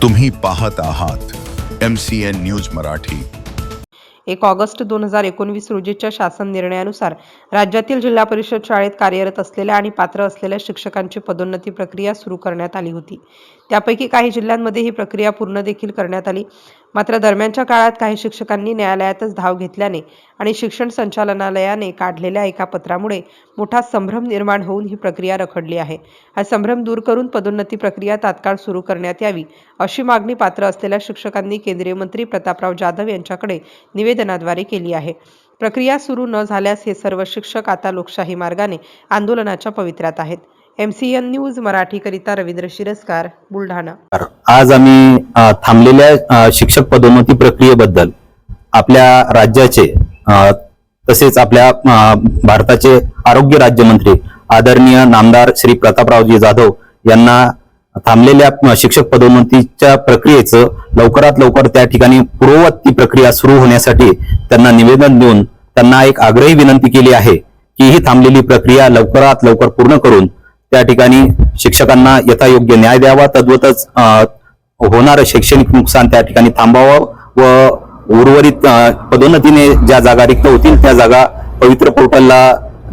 तुम्ही पाहत आहात MCN न्यूज मराठी। 1 ऑगस्ट 2019 रोजीच्या शासन निर्णयानुसार राज्यातील जिल्हा परिषद शाळेत कार्यरत असलेल्या आणि पात्र असलेल्या शिक्षकांची पदोन्नती प्रक्रिया सुरू करण्यात आली होती। त्यापैकी काही जिल्ह्यांमध्ये ही प्रक्रिया पूर्ण देखील करण्यात आली। मात्र दरम्यानच्या काळात काही शिक्षकांनी न्यायालयातच धाव घेतल्याने आणि शिक्षण संचालनालयाने काढलेल्या एका पत्रामुळे मोठा संभ्रम निर्माण होऊन ही प्रक्रिया रखडली आहे। हा संभ्रम दूर करून पदोन्नती प्रक्रिया तात्काळ सुरू करण्यात यावी अशी मागणी पात्र असलेल्या शिक्षकांनी केंद्रीय मंत्री प्रतापराव जाधव यांच्याकडे निवेदनाद्वारे केली आहे। प्रक्रिया सुरू न झाल्यास हे सर्व शिक्षक आता लोकशाही मार्गाने आंदोलनाच्या पवित्र्यात आहेत। MCN न्यूज मराठी करिता रवींद्र शिरस्कार, बुलढाणा। आज आम्ही थांबलेल्या शिक्षक पदोन्नती प्रक्रियेबद्दल आपल्या राज्याचे तसेच आपल्या भारताचे आरोग्य राज्यमंत्री आदरणीय नामदार श्री प्रतापरावजी जाधव यांना थांबलेल्या शिक्षक पदोन्नतीच्या प्रक्रियेचं लवकरात लवकर त्या ठिकाणी पूर्ववत ती प्रक्रिया सुरू होण्यासाठी त्यांना निवेदन देऊन त्यांना एक आग्रही विनंती केली आहे की ही थांबलेली प्रक्रिया लवकरात लवकर पूर्ण करून त्या ठिकाणी शिक्षकांना यथायोग्य न्याय द्यावा, तद्वतच होणारं शैक्षणिक नुकसान त्या ठिकाणी थांबावं व उर्वरित पदोन्नतीने ज्या जागा रिक्त होतील त्या जागा पवित्र पोर्टलला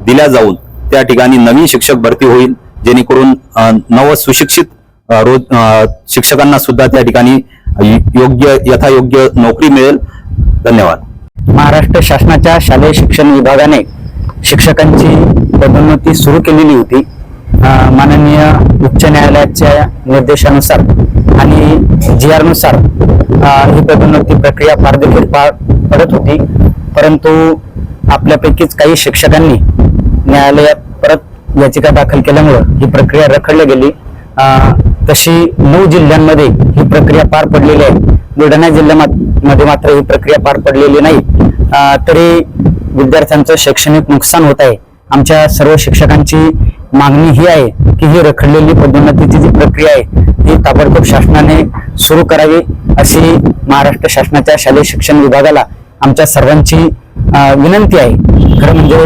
दिल्या जाऊन त्या ठिकाणी नवीन शिक्षक भरती होईल, जेणेकरून नव सुशिक्षित शिक्षकांना सुद्धा त्या ठिकाणी यथायोग्य नोकरी मिळेल। धन्यवाद। महाराष्ट्र शासनाच्या शालेय शिक्षण विभागाने शिक्षकांची पदोन्नती सुरू केलेली होती। माननीय उच्च न्यायालयाच्या निर्देशानुसार आणि GR नुसार ही पदोन्नती प्रक्रिया देखील पार पडत होती, परंतु आपल्यापैकीच काही शिक्षकांनी न्यायालयात परत याचिका दाखल केल्यामुळे ही प्रक्रिया रखडली गेली। तशी 9 जिल्ह्यांमध्ये ही प्रक्रिया पार पडलेली आहे। बुलढाणा जिल्ह्यामध्ये मात्र ही प्रक्रिया पार पडलेली नाही। तरी विद्यार्थ्यांचं शैक्षणिक नुकसान होत आहे। आमच्या सर्व शिक्षकांची मागणी ही आहे की ही रखडलेली पदोन्नतीची जी प्रक्रिया आहे ही ताबडतोब शासनाने सुरू करावी अशी महाराष्ट्र शासनाच्या शालेय शिक्षण विभागाला आमच्या सर्वांची विनंती आहे। खरं म्हणजे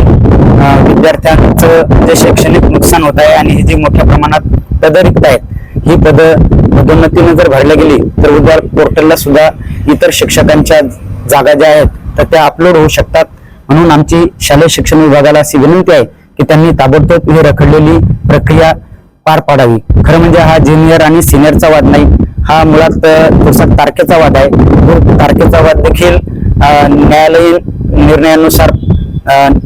विद्यार्थ्यांचं जे शैक्षणिक नुकसान होत आहे आणि ही जी मोठ्या प्रमाणात पदं रिक्त आहेत, ही पदोन्नतीने जर भरल्या गेली तर उद्या पोर्टलला सुद्धा इतर शिक्षकांच्या जागा ज्या आहेत तर त्या अपलोड होऊ शकतात। म्हणून आमची शालेय शिक्षण विभागाला अशी विनंती आहे की त्यांनी ताबडतोब ही रखडलेली प्रक्रिया पार पाडावी। खरं म्हणजे हा ज्युनियर आणि सिनियरचा वाद नाही, हा मुळात थोडासा तारखेचा वाद आहे। तो तारखेचा वाद देखील न्यायालयीन निर्णयानुसार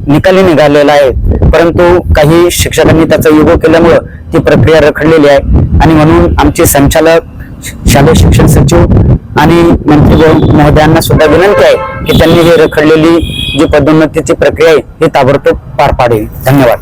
निकाली निघालेला आहे, परंतु काही शिक्षकांनी त्याचा युगो केल्यामुळे ती प्रक्रिया रखडलेली आहे। आणि म्हणून आमचे संचालक, शालेय शिक्षण सचिव आणि मंत्री महोदयांना सुद्धा विनंती आहे की त्यांनी ही रखडलेली जी पदोन्नतीची प्रक्रिया आहे ही ताबडतोब पार पाडावी। धन्यवाद।